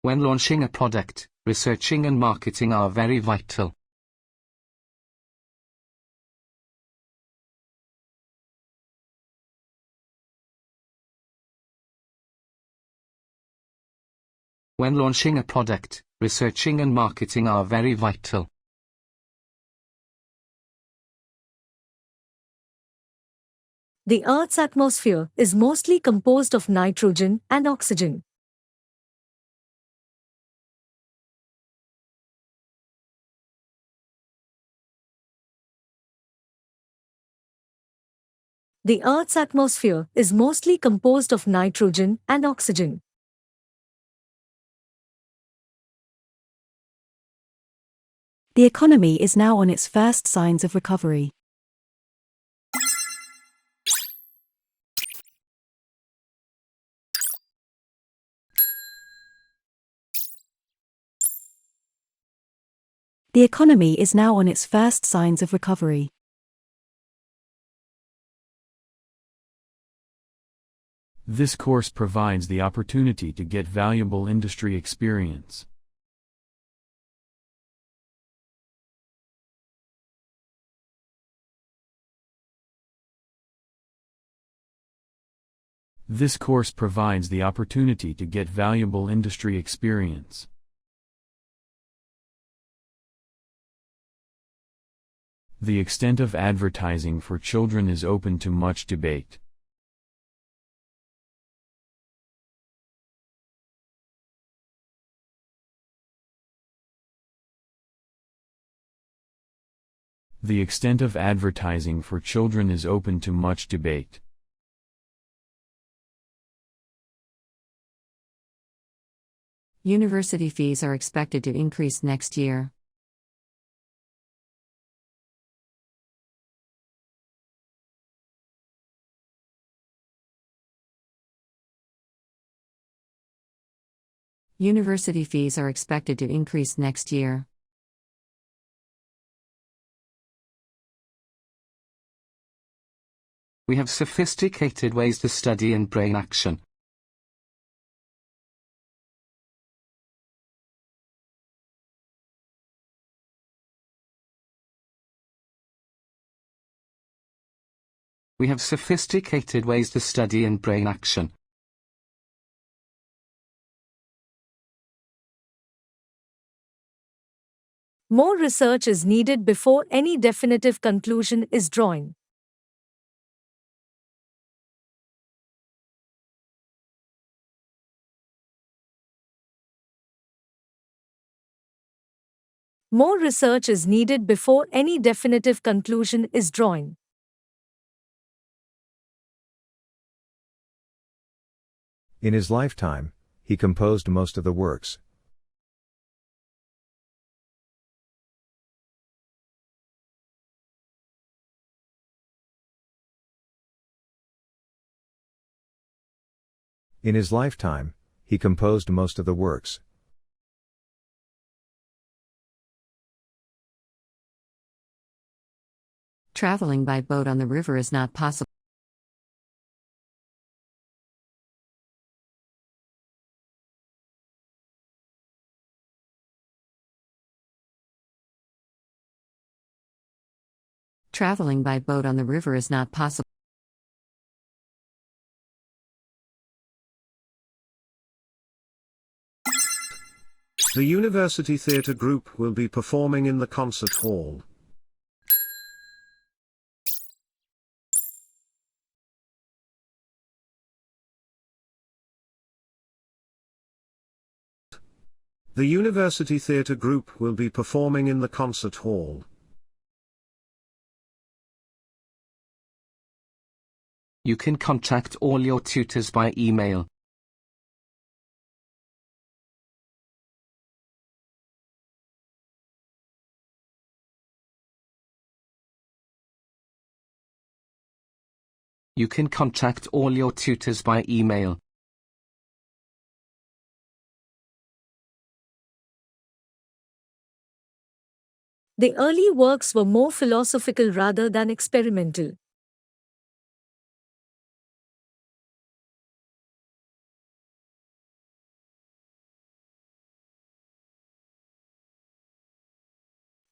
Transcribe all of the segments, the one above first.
When launching a product, researching and marketing are very vital. When launching a product, researching and marketing are very vital. The Earth's atmosphere is mostly composed of nitrogen and oxygen. The Earth's atmosphere is mostly composed of nitrogen and oxygen. The economy is now on its first signs of recovery. The economy is now on its first signs of recovery. This course provides the opportunity to get valuable industry experience. This course provides the opportunity to get valuable industry experience. The extent of advertising for children is open to much debate. The extent of advertising for children is open to much debate. University fees are expected to increase next year. University fees are expected to increase next year. We have sophisticated ways to study in brain action. We have sophisticated ways to study in brain action. More research is needed before any definitive conclusion is drawn. More research is needed before any definitive conclusion is drawn. In his lifetime, he composed most of the works. In his lifetime, he composed most of the works. Traveling by boat on the river is not possible. Traveling by boat on the river is not possible. The University Theatre Group will be performing in the concert hall. The University Theatre Group will be performing in the concert hall. You can contact all your tutors by email. You can contact all your tutors by email. The early works were more philosophical rather than experimental.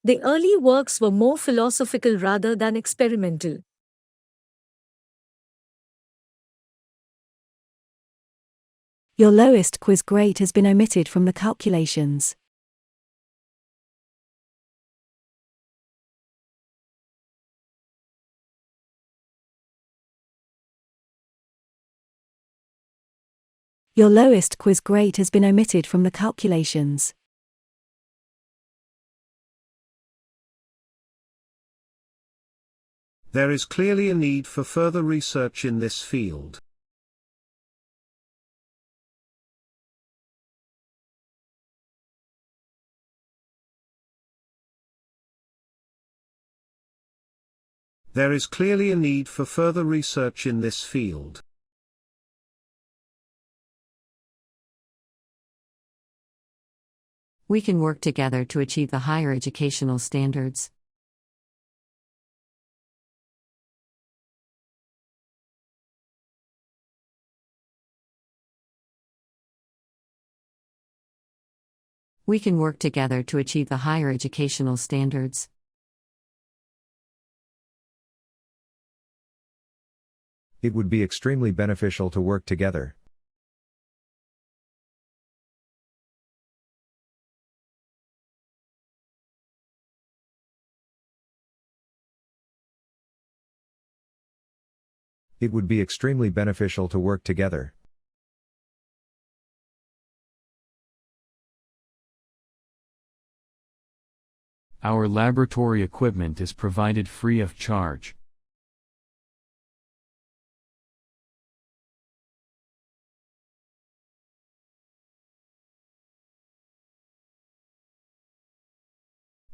The early works were more philosophical rather than experimental. Your lowest quiz grade has been omitted from the calculations. Your lowest quiz grade has been omitted from the calculations. There is clearly a need for further research in this field. There is clearly a need for further research in this field. We can work together to achieve the higher educational standards. We can work together to achieve the higher educational standards. It would be extremely beneficial to work together. It would be extremely beneficial to work together. Our laboratory equipment is provided free of charge.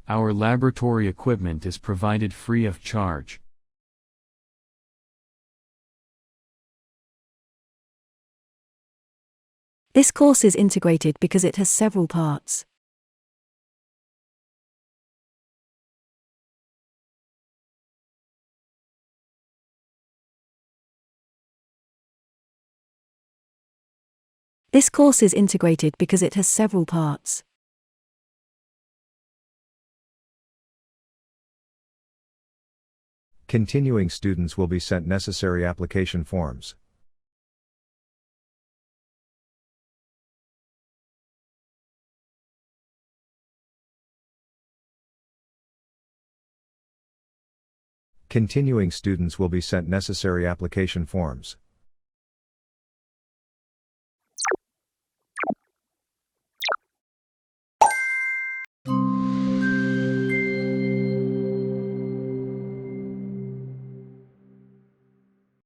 Our laboratory equipment is provided free of charge. This course is integrated because it has several parts. This course is integrated because it has several parts. Continuing students will be sent necessary application forms. Continuing students will be sent necessary application forms.